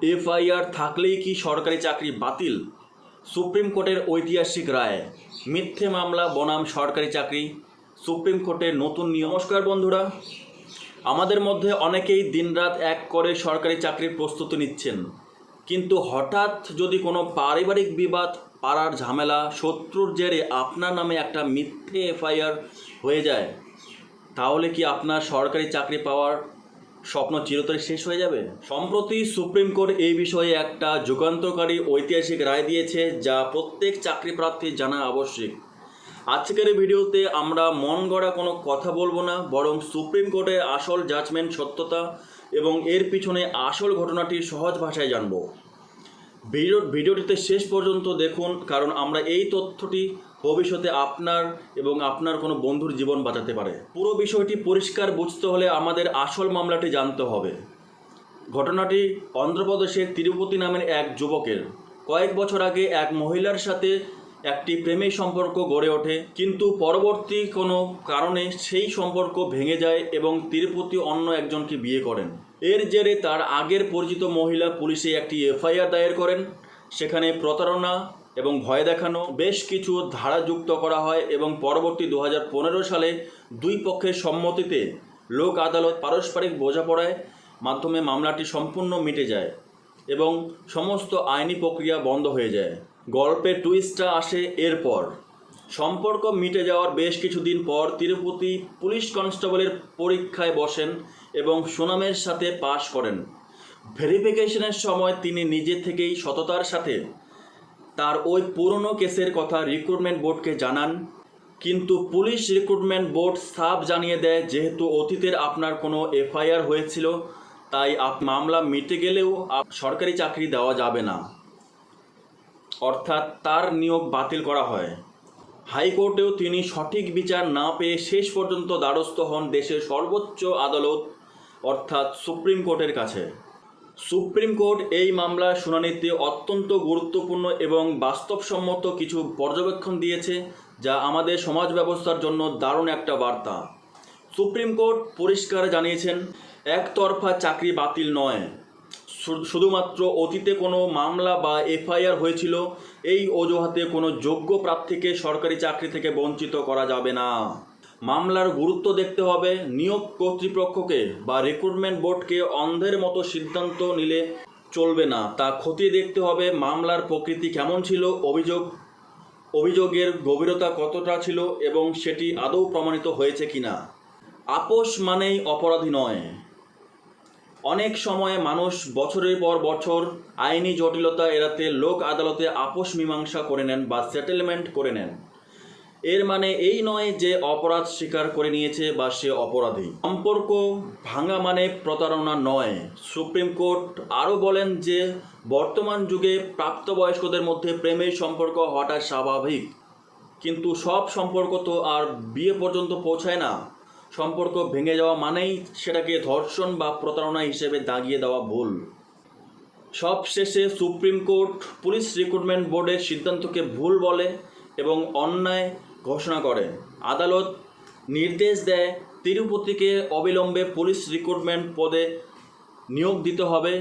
FIR থাকলেই কি সরকারি চাকরি বাতিল? সুপ্রিম কোর্টের ঐতিহাসিক রায়। মিথ্যে মামলা বনাম সরকারি চাকরি, সুপ্রিম কোর্টের নতুন নিয়ম। নমস্কার বন্ধুরা, আমাদের মধ্যে অনেকেই দিনরাত এক করে সরকারি চাকরির প্রস্তুতি নিচ্ছেন, কিন্তু হঠাৎ যদি কোনো পারিবারিক বিবাদ, পাড়ার ঝামেলা, শত্রুর জেরে আপনার নামে একটা মিথ্যে এফআইআর হয়ে যায়, তাহলে কি আপনার সরকারি চাকরি পাওয়ার স্বপ্ন চিরতরে শেষ হয়ে যাবে? সম্প্রতি সুপ্রিম কোর্ট এই বিষয়ে একটা যুগান্তকারী ঐতিহাসিক রায় দিয়েছে, যা প্রত্যেক চাকরি প্রার্থীর জানা আবশ্যক। আজকের এই ভিডিওতে আমরা মন গড়া কোনো কথা বলবো না, বরং সুপ্রিম কোর্টের আসল জাজমেন্ট, সত্যতা এবং এর পিছনে আসল ঘটনাটি সহজ ভাষায় জানব। ভিডিওটিতে শেষ পর্যন্ত দেখুন, কারণ আমরা এই তথ্যটি ভবিষ্যতে আপনার এবং আপনার কোনো বন্ধুর জীবন বাঁচাতে পারে। পুরো বিষয়টি পরিষ্কার বুঝতে হলে আমাদের আসল মামলাটি জানতে হবে। ঘটনাটি অন্ধ্রপ্রদেশের তিরুপতি নামের এক যুবকের। কয়েক বছর আগে এক মহিলার সাথে একটি প্রেমের সম্পর্ক গড়ে ওঠে, কিন্তু পরবর্তী কোনো কারণে সেই সম্পর্ক ভেঙে যায় এবং তিরুপতি অন্য একজনকে বিয়ে করেন। এর জেরে তার আগের পরিচিত মহিলা পুলিশে একটি এফআইআর দায়ের করেন। সেখানে প্রতারণা এবং ভয় দেখানো বেশ কিছু ধারা যুক্ত করা হয় এবং পরবর্তী 2015 সালে দুই পক্ষের সম্মতিতে লোক আদালত পারস্পরিক বোঝাপড়ায় মাধ্যমে মামলাটি সম্পূর্ণ মিটে যায় এবং সমস্ত আইনি প্রক্রিয়া বন্ধ হয়ে যায়। গল্পের টুইস্টটা আসে এরপর। সম্পর্ক মিটে যাওয়ার বেশ কিছুদিন পর তিরুপতি পুলিশ কনস্টেবলের পরীক্ষায় বসেন এবং সুনামের সাথে পাশ করেন। ভেরিফিকেশনের সময় তিনি নিজে থেকেই সততার সাথে তার ওই পুরনো কেসের কথা রিক্রুটমেন্ট বোর্ডকে জানান, কিন্তু পুলিশ রিক্রুটমেন্ট বোর্ড সাফ জানিয়ে দেয়, যেহেতু অতীতের আপনার কোনো এফআইআর হয়েছিল, তাই মামলা মিটে গেলেও সরকারি চাকরি দেওয়া যাবে না, অর্থাৎ তার নিয়োগ বাতিল করা হয়। হাইকোর্টেও তিনি সঠিক বিচার না পেয়ে শেষ পর্যন্ত দ্বারস্থ হন দেশের সর্বোচ্চ আদালত অর্থাৎ সুপ্রিম কোর্টের কাছে। সুপ্রিম কোর্ট এই মামলার শুনানিতে অত্যন্ত গুরুত্বপূর্ণ এবং বাস্তবসম্মত কিছু পর্যবেক্ষণ দিয়েছে, যা আমাদের সমাজ ব্যবস্থার জন্য দারুণ একটা বার্তা। সুপ্রিম কোর্ট পরিষ্কার জানিয়েছেন, একতরফা চাকরি বাতিল নয়, শুধুমাত্র অতীতে কোনো মামলা বা এফআইআর হয়েছিল এই অজুহাতে কোনো যোগ্য প্রার্থীকে সরকারি চাকরি থেকে বঞ্চিত করা যাবে না। মামলার গুরুত্ব দেখতে হবে। নিয়োগ কর্তৃপক্ষকে বা রিক্রুটমেন্ট বোর্ডকে অন্ধের মতো সিদ্ধান্ত নিলে চলবে না, তা খতিয়ে দেখতে হবে। মামলার প্রকৃতি কেমন ছিল, অভিযোগের গভীরতা কতটা ছিল এবং সেটি আদৌ প্রমাণিত হয়েছে কিনা। আপোষ মানেই অপরাধী নয়। অনেক সময় মানুষ বছরের পর বছর আইনি জটিলতা এড়াতে লোক আদালতে আপোষ মীমাংসা করে নেন বা সেটেলমেন্ট করে নেন। এর মানে এই নয় যে অপরাধ স্বীকার করে নিয়েছে বা সে অপরাধী। সম্পর্ক ভাঙা মানে প্রতারণা নয়। সুপ্রিম কোর্ট আরও বলেন যে বর্তমান যুগে প্রাপ্তবয়স্কদের মধ্যে প্রেমের সম্পর্ক হওয়াটা স্বাভাবিক, কিন্তু সব সম্পর্ক তো আর বিয়ে পর্যন্ত পৌঁছায় না। সম্পর্ক ভেঙে যাওয়া মানেই সেটাকে ধর্ষণ বা প্রতারণা হিসেবে দাগিয়ে দেওয়া ভুল। সবশেষে সুপ্রিম কোর্ট পুলিশ রিক্রুটমেন্ট বোর্ডের সিদ্ধান্তকে ভুল বলে এবং অন্যায় ঘোষণা করে। আদালত নির্দেশ দেয় তিরুপতিকে অবিলম্বে পুলিশ রিক্রুটমেন্ট পদে নিয়োগ দিতে হবে